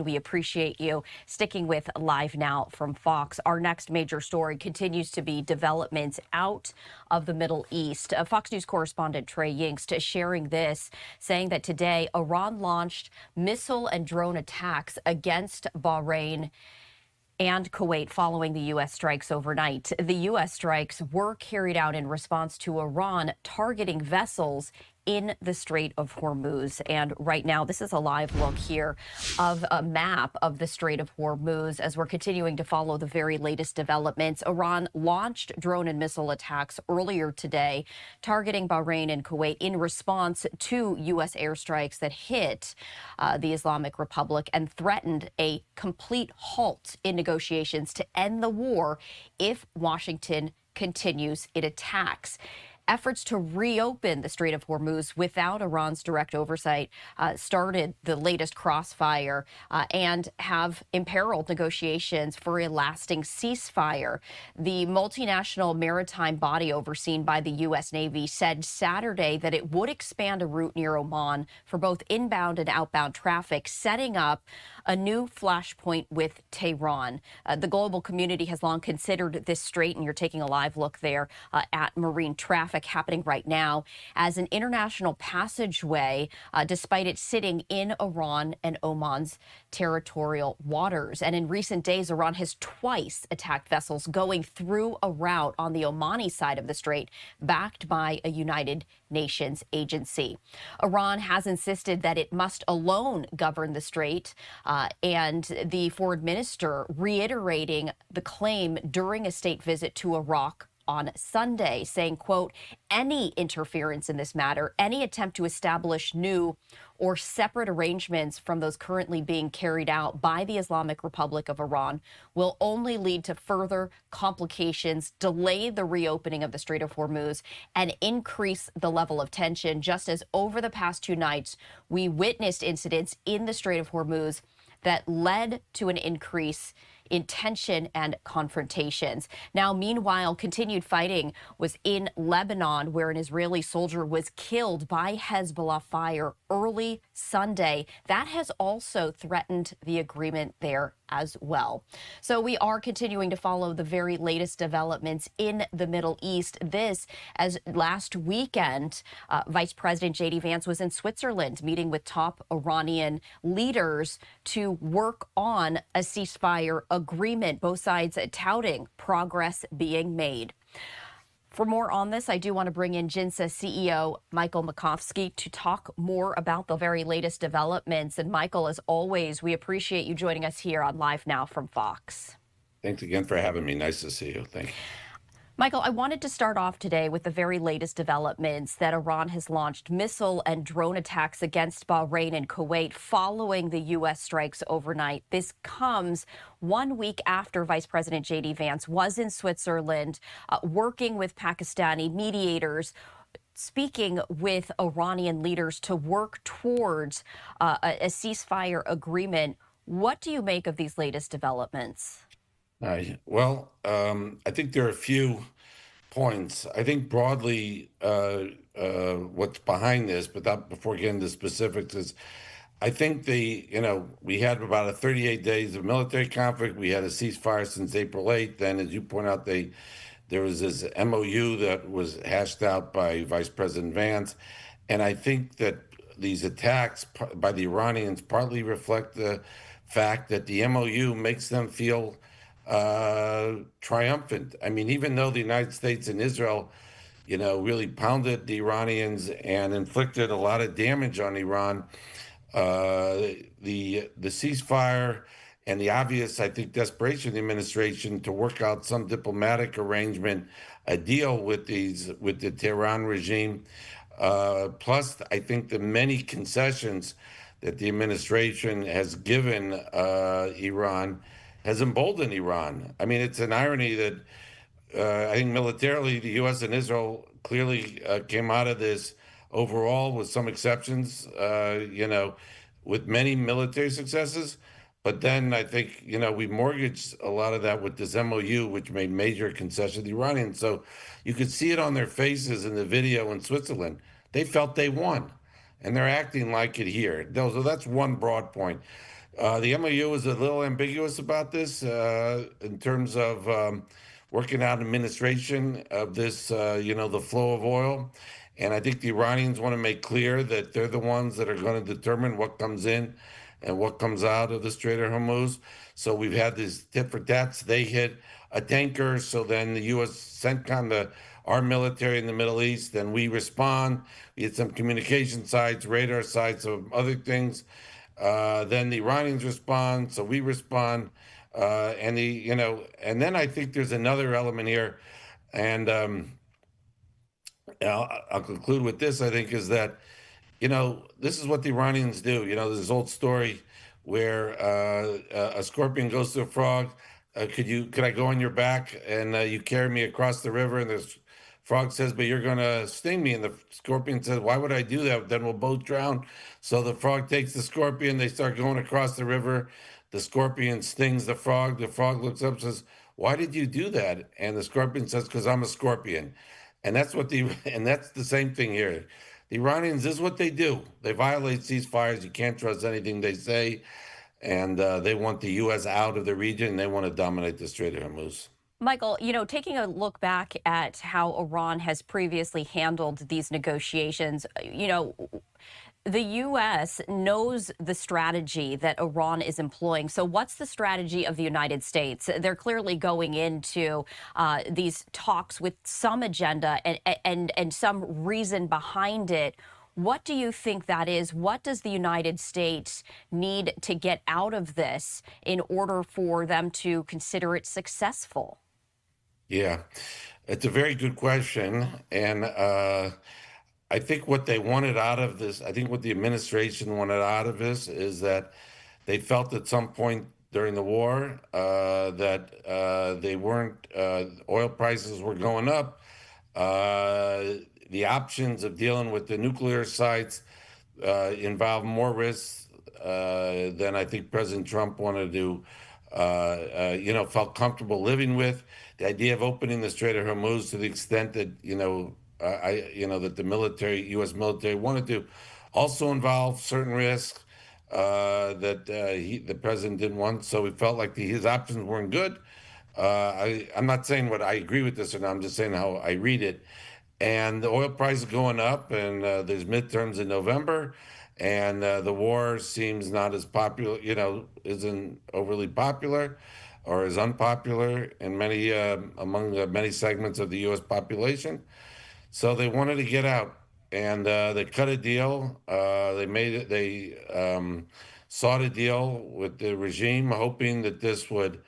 We appreciate you sticking with Live Now from Fox. Our next major story continues to be developments out of the Middle East. Fox News correspondent Trey Yingst sharing this, saying that today Iran launched missile and drone attacks against Bahrain and Kuwait following the U.S. strikes overnight. The U.S. strikes were carried out in response to Iran targeting vessels in the Strait of Hormuz. And right now, this is a live look here of a map of the Strait of Hormuz as we're continuing to follow the very latest developments. Iran launched drone and missile attacks earlier today, targeting Bahrain and Kuwait in response to U.S. airstrikes that hit the Islamic Republic and threatened a complete halt in negotiations to end the war if Washington continues its attacks. Efforts to reopen the Strait of Hormuz without Iran's direct oversight started the latest crossfire and have imperiled negotiations for a lasting ceasefire. The multinational maritime body overseen by the U.S. Navy said Saturday that it would expand a route near Oman for both inbound and outbound traffic, setting up a new flashpoint with Tehran. The global community has long considered this strait, and you're taking a live look there at marine traffic happening right now as an international passageway, despite it sitting in Iran and Oman's territorial waters. And in recent days, Iran has twice attacked vessels going through a route on the Omani side of the strait, backed by a United Nations agency. Iran has insisted that it must alone govern the strait, and the foreign minister reiterating the claim during a state visit to Iraq on Sunday, saying, quote, any interference in this matter, any attempt to establish new or separate arrangements from those currently being carried out by the Islamic Republic of Iran will only lead to further complications, delay the reopening of the Strait of Hormuz, and increase the level of tension, just as over the past 2 nights, we witnessed incidents in the Strait of Hormuz that led to an increase in tension and confrontations. Now, meanwhile, continued fighting was in Lebanon, where an Israeli soldier was killed by Hezbollah fire early Sunday. That has also threatened the agreement there as well. So we are continuing to follow the very latest developments in the Middle East. This, as last weekend, Vice President J.D. Vance was in Switzerland meeting with top Iranian leaders to work on a ceasefire agreement, both sides touting progress being made. For more on this, I do want to bring in JINSA CEO Michael Makovsky to talk more about the very latest developments. And Michael, as always, we appreciate you joining us here on Live Now from Fox. Thanks again for having me. Nice to see you. Thank you. Michael, I wanted to start off today with the very latest developments that Iran has launched missile and drone attacks against Bahrain and Kuwait following the U.S. strikes overnight. This comes 1 week after Vice President J.D. Vance was in Switzerland working with Pakistani mediators, speaking with Iranian leaders to work towards a ceasefire agreement. What do you make of these latest developments? Well, I think there are a few points. I think broadly what's behind this, but that, before getting into specifics, is I think we had about 38 days of military conflict. We had a ceasefire since April 8th. Then, as you point out, there was this MOU that was hashed out by Vice President Vance. And I think that these attacks by the Iranians partly reflect the fact that the MOU makes them feel triumphant. I mean, even though the United States and Israel, really pounded the Iranians and inflicted a lot of damage on Iran, the ceasefire and the obvious, I think, desperation of the administration to work out some diplomatic arrangement, a deal with the Tehran regime, plus I think the many concessions that the administration has given Iran has emboldened Iran. I mean, it's an irony that I think militarily the U.S. and Israel clearly came out of this overall, with some exceptions, with many military successes. But then I think, we mortgaged a lot of that with this MOU, which made major concessions to the Iranians. So you could see it on their faces in the video in Switzerland. They felt they won, and they're acting like it here. So that's one broad point. The MOU is a little ambiguous about this in terms of working out administration of this, the flow of oil. And I think the Iranians want to make clear that they're the ones that are going to determine what comes in and what comes out of the Strait of Hormuz. So we've had these tit for tats. They hit a tanker, so then the U.S. sent kind of our military in the Middle East, then we respond. We had some communication sites, radar sites, some other things. Then the Iranians respond, so we respond, and then I think there's another element here, and I'll conclude with this. I think is that this is what the Iranians do. There's this old story where a scorpion goes to a frog. Could I go on your back and you carry me across the river? And the frog says, but you're going to sting me. And the scorpion says, why would I do that? Then we'll both drown. So the frog takes the scorpion. They start going across the river. The scorpion stings the frog. The frog looks up and says, why did you do that? And the scorpion says, because I'm a scorpion. And that's the same thing here. The Iranians, this is what they do. They violate ceasefires. You can't trust anything they say. And they want the U.S. out of the region. They want to dominate the Strait of Hormuz. Michael, taking a look back at how Iran has previously handled these negotiations, the U.S. knows the strategy that Iran is employing. So what's the strategy of the United States? They're clearly going into these talks with some agenda and some reason behind it. What do you think that is? What does the United States need to get out of this in order for them to consider it successful? Yeah, it's a very good question. And I think what they wanted out of this, I think what the administration wanted out of this is that they felt at some point during the war that they weren't, oil prices were going up. The options of dealing with the nuclear sites involve more risks than I think President Trump wanted to, felt comfortable living with. The idea of opening the Strait of Hormuz to the extent that, that the U.S. military wanted to, also involve certain risks that the president didn't want. So we felt like his options weren't good. I'm not saying what I agree with this or not. I'm just saying how I read it. And the oil price is going up, and there's midterms in November, and the war seems not as popular, isn't overly popular or is unpopular in many among many segments of the U.S. population. So they wanted to get out, and they cut a deal. They sought a deal with the regime, hoping that this would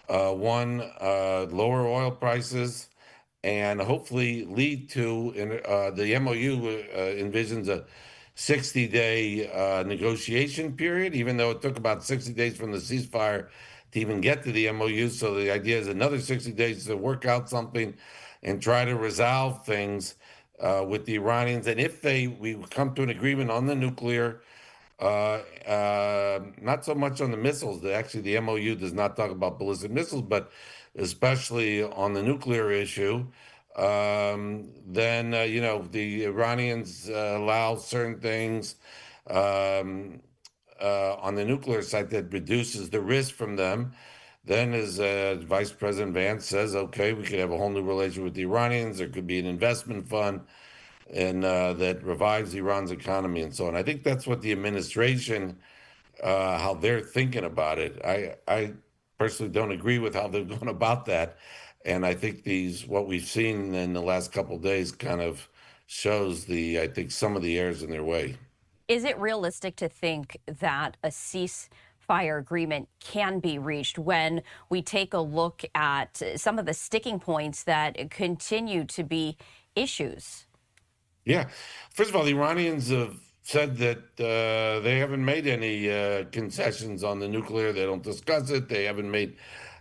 lower oil prices and hopefully lead to the MOU envisions a 60-day negotiation period, even though it took about 60 days from the ceasefire to even get to the MOU. So the idea is another 60 days to work out something and try to resolve things with the Iranians. And if we come to an agreement on the nuclear, not so much on the missiles. Actually, the MOU does not talk about ballistic missiles, but especially on the nuclear issue, then the Iranians allow certain things on the nuclear side that reduces the risk from them. Then, as Vice President Vance says, okay, we could have a whole new relationship with the Iranians. There could be an investment fund and that revives Iran's economy and so on. I think that's what the administration, how they're thinking about it. I personally don't agree with how they're going about that. And I think what we've seen in the last couple of days kind of shows I think some of the errors in their way. Is it realistic to think that a ceasefire agreement can be reached when we take a look at some of the sticking points that continue to be issues? Yeah. First of all, the Iranians have said that they haven't made any concessions on the nuclear. They don't discuss it. They haven't made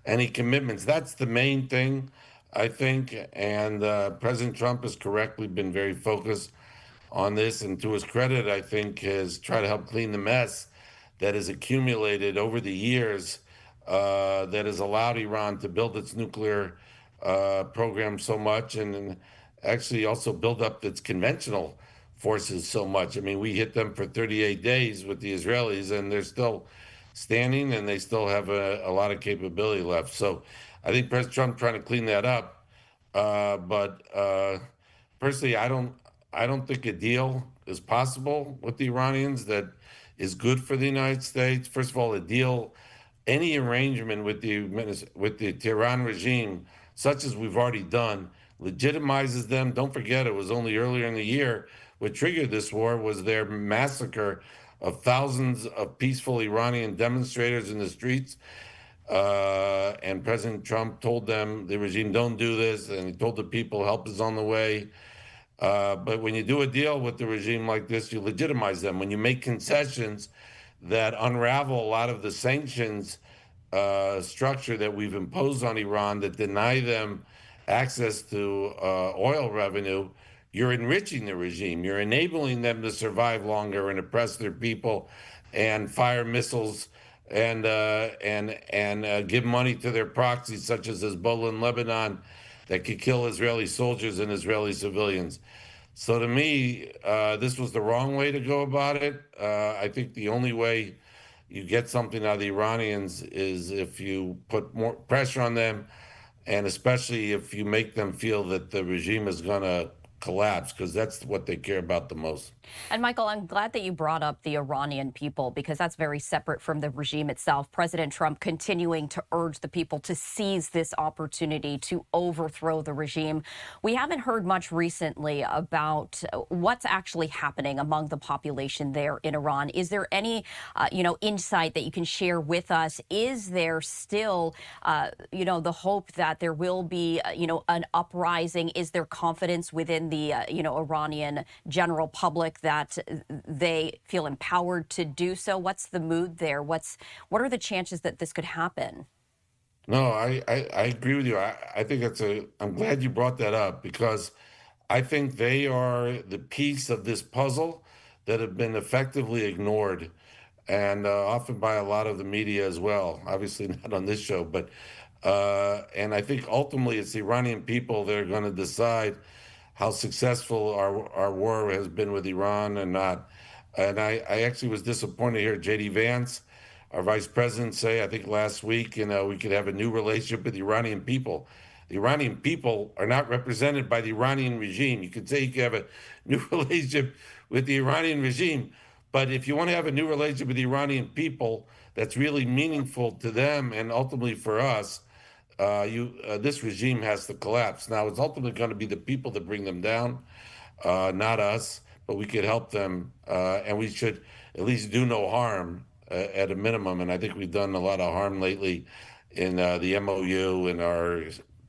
any commitments. That's the main thing, I think. And President Trump has correctly been very focused on this. And to his credit, I think, has tried to help clean the mess that has accumulated over the years that has allowed Iran to build its nuclear program so much and actually also build up its conventional forces so much. I mean, we hit them for 38 days with the Israelis, and they're still standing, and they still have a lot of capability left. So I think President Trump trying to clean that up. But personally, I don't think a deal is possible with the Iranians that is good for the United States. First of all, a deal, any arrangement with the Tehran regime, such as we've already done, legitimizes them. Don't forget, it was only earlier in the year what triggered this war was their massacre of thousands of peaceful Iranian demonstrators in the streets. And President Trump told them, the regime, don't do this. And he told the people, help is on the way. But when you do a deal with the regime like this, you legitimize them. When you make concessions that unravel a lot of the sanctions structure that we've imposed on Iran that deny them access to oil revenue, you're enriching the regime. You're enabling them to survive longer and oppress their people and fire missiles and give money to their proxies, such as Hezbollah in Lebanon, that could kill Israeli soldiers and Israeli civilians. So to me, this was the wrong way to go about it. I think the only way you get something out of the Iranians is if you put more pressure on them, and especially if you make them feel that the regime is going to collapse, because that's what they care about the most. And Michael, I'm glad that you brought up the Iranian people, because that's very separate from the regime itself. President Trump continuing to urge the people to seize this opportunity to overthrow the regime. We haven't heard much recently about what's actually happening among the population there in Iran. Is there any, insight that you can share with us? Is there still, the hope that there will be, an uprising? Is there confidence within the, Iranian general public that they feel empowered to do so? What's the mood there? What are the chances that this could happen? No, I agree with you. I think I'm glad you brought that up, because I think they are the piece of this puzzle that have been effectively ignored, and often by a lot of the media as well. Obviously not on this show, but and I think ultimately it's the Iranian people that are going to decide how successful our war has been with Iran and not. And I actually was disappointed to hear J.D. Vance, our vice president, say, I think last week, we could have a new relationship with the Iranian people. The Iranian people are not represented by the Iranian regime. You could say you could have a new relationship with the Iranian regime, but if you want to have a new relationship with the Iranian people that's really meaningful to them and ultimately for us, this regime has to collapse. Now, it's ultimately going to be the people that bring them down, not us, but we could help them, and we should at least do no harm at a minimum. And I think we've done a lot of harm lately in the MOU and our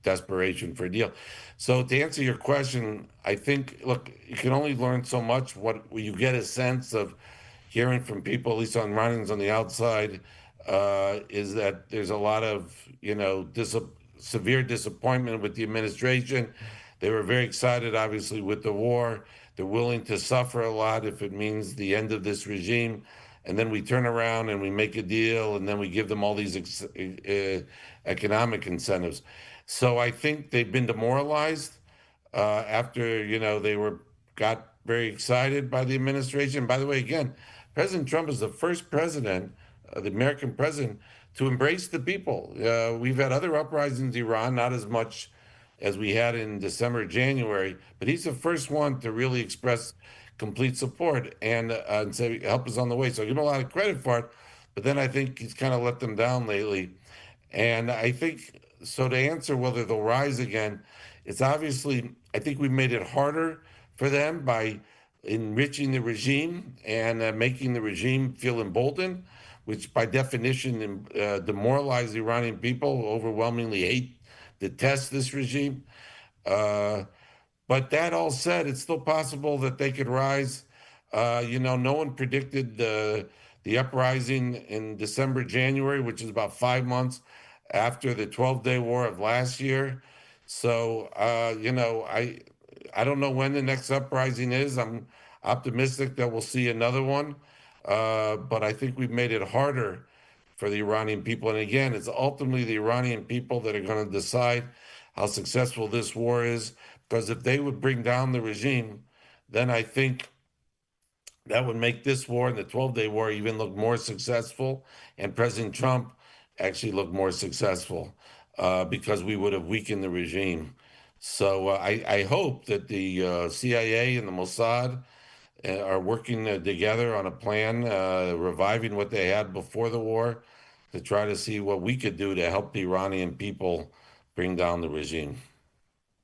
desperation for a deal. So to answer your question, I think, look, you can only learn so much. What you get a sense of hearing from people, at least on Iranians on the outside, is that there's a lot of, severe disappointment with the administration. They were very excited, obviously, with the war. They're willing to suffer a lot if it means the end of this regime. And then we turn around and we make a deal, and then we give them all these economic incentives. So I think they've been demoralized after, they got very excited by the administration. By the way, again, President Trump is the first president, the American president, to embrace the people. We've had other uprisings in Iran, not as much as we had in December, January, but he's the first one to really express complete support and say help is on the way. So I give him a lot of credit for it, but then I think he's kind of let them down lately. And I think, so to answer whether they'll rise again, it's obviously, I think we made it harder for them by enriching the regime and making the regime feel emboldened, which by definition demoralize the Iranian people, who overwhelmingly detest this regime. But that all said, it's still possible that they could rise. No one predicted the uprising in December, January, which is about 5 months after the 12-day war of last year. So, I don't know when the next uprising is. I'm optimistic that we'll see another one. But I think we've made it harder for the Iranian people. And again, it's ultimately the Iranian people that are going to decide how successful this war is. Because if they would bring down the regime, then I think That would make this war and the 12-day war even look more successful, and President Trump actually look more successful because we would have weakened the regime. So I hope that the CIA and the Mossad are working together on a plan, reviving what they had before the war, to try to see what we could do to help the Iranian people bring down the regime.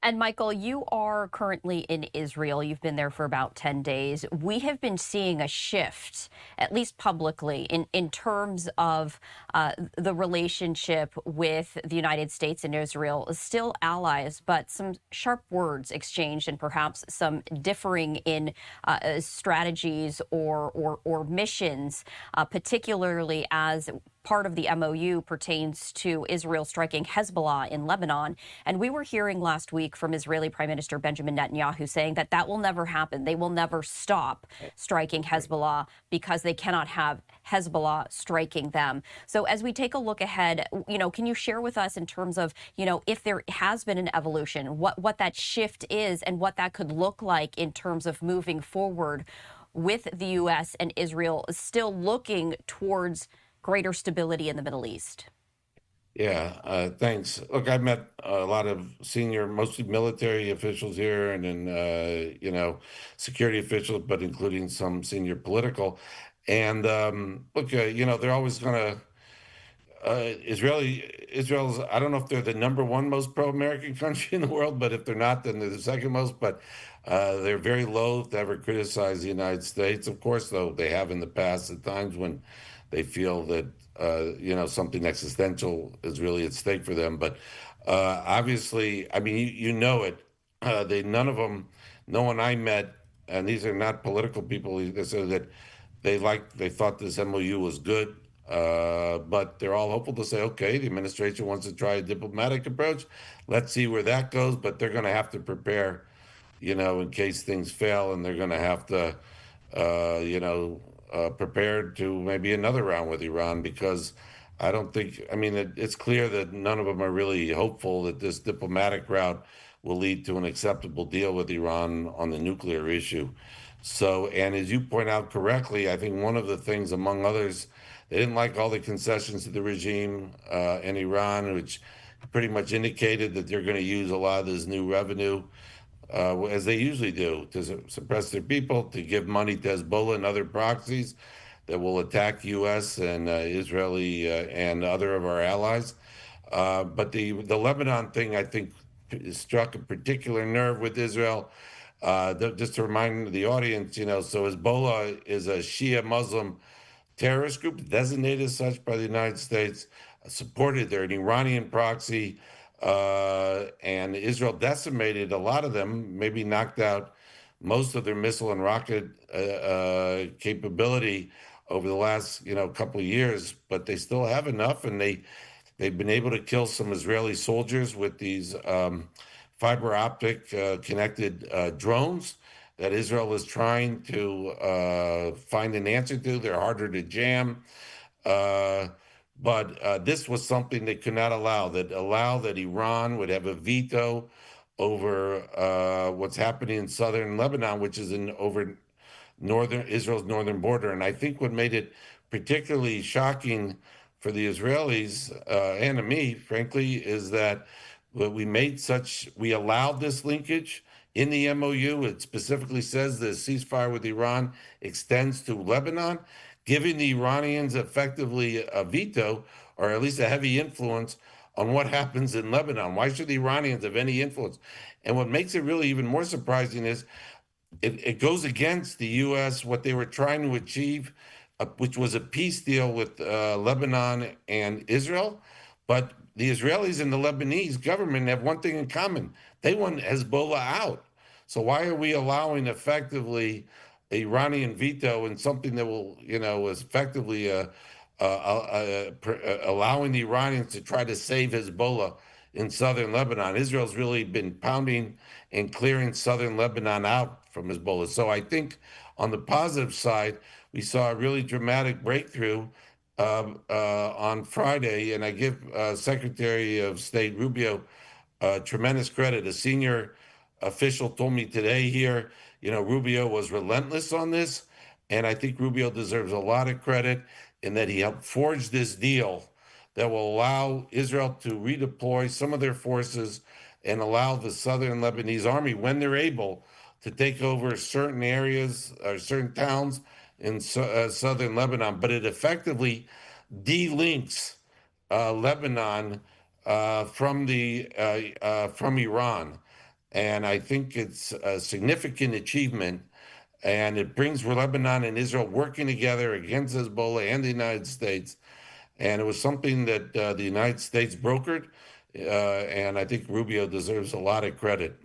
And Michael, you are currently in Israel. You've been there for about 10 days. We have been seeing a shift, at least publicly, in terms of the relationship with the United States and Israel. Still allies, but some sharp words exchanged and perhaps some differing in strategies or missions, particularly as part of the MOU pertains to Israel striking Hezbollah in Lebanon. And we were hearing last week from Israeli Prime Minister Benjamin Netanyahu saying that that will never happen. They will never stop striking Hezbollah because they cannot have Hezbollah striking them. So as we take a look ahead, can you share with us in terms of, if there has been an evolution, what that shift is and what that could look like in terms of moving forward with the U.S. and Israel still looking towards greater stability in the Middle East? Yeah, thanks. Look, I've met a lot of senior, mostly military officials here, and then security officials, but including some senior political. And look, they're always going to Israel's. I don't know if they're the number one most pro-American country in the world, but if they're not, then they're the second most. But they're very loath to ever criticize the United States. Of course, though, they have in the past at times when they feel that something existential is really at stake for them. But obviously, I mean, you know it. None of them, no one I met, and these are not political people. They said that they thought this MOU was good. But they're all hopeful to say, okay, the administration wants to try a diplomatic approach. Let's see where that goes. But they're going to have to prepare, in case things fail, and they're going to have to, prepare to maybe another round with Iran, because I don't think, I mean, it's clear that none of them are really hopeful that this diplomatic route will lead to an acceptable deal with Iran on the nuclear issue. So, and as you point out correctly, I think one of the things, among others, they didn't like all the concessions to the regime in Iran, which pretty much indicated that they're going to use a lot of this new revenue, as they usually do, to suppress their people, to give money to Hezbollah and other proxies that will attack U.S. and Israeli and other of our allies. But the Lebanon thing, I think, struck a particular nerve with Israel. Just to remind the audience, so Hezbollah is a Shia Muslim terrorist group designated as such by the United States, supported. They're an Iranian proxy, and Israel decimated a lot of them, maybe knocked out most of their missile and rocket capability over the last couple of years, but they still have enough, and they've been able to kill some Israeli soldiers with these fiber optic connected drones that Israel is trying to find an answer to. They're harder to jam. But this was something they could not allow that Iran would have a veto over what's happening in southern Lebanon, which is over Israel's northern border. And I think what made it particularly shocking for the Israelis and to me, frankly, is that we allowed this linkage in the MOU. It specifically says the ceasefire with Iran extends to Lebanon, giving the Iranians effectively a veto, or at least a heavy influence, on what happens in Lebanon. Why should the Iranians have any influence? And what makes it really even more surprising is it goes against the U.S., what they were trying to achieve, which was a peace deal with Lebanon and Israel. But the Israelis and the Lebanese government have one thing in common. They want Hezbollah out. So why are we allowing effectively an Iranian veto in something that will, is effectively allowing the Iranians to try to save Hezbollah in southern Lebanon? Israel's really been pounding and clearing southern Lebanon out from Hezbollah. So I think on the positive side, we saw a really dramatic breakthrough on Friday, and I give Secretary of State Rubio tremendous credit. A senior official told me today here, Rubio was relentless on this, And I think Rubio deserves a lot of credit in that he helped forge this deal that will allow Israel to redeploy some of their forces and allow the southern Lebanese army, when they're able, to take over certain areas or certain towns in southern Lebanon. But it effectively delinks Lebanon from Iran, and I think it's a significant achievement. And it brings Lebanon and Israel working together against Hezbollah and the United States. And it was something that the United States brokered, and I think Rubio deserves a lot of credit.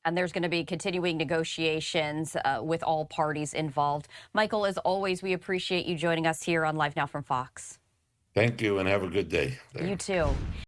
And there's going to be continuing negotiations with all parties involved. Michael, as always, we appreciate you joining us here on Live Now from Fox. Thank you, and have a good day. You too.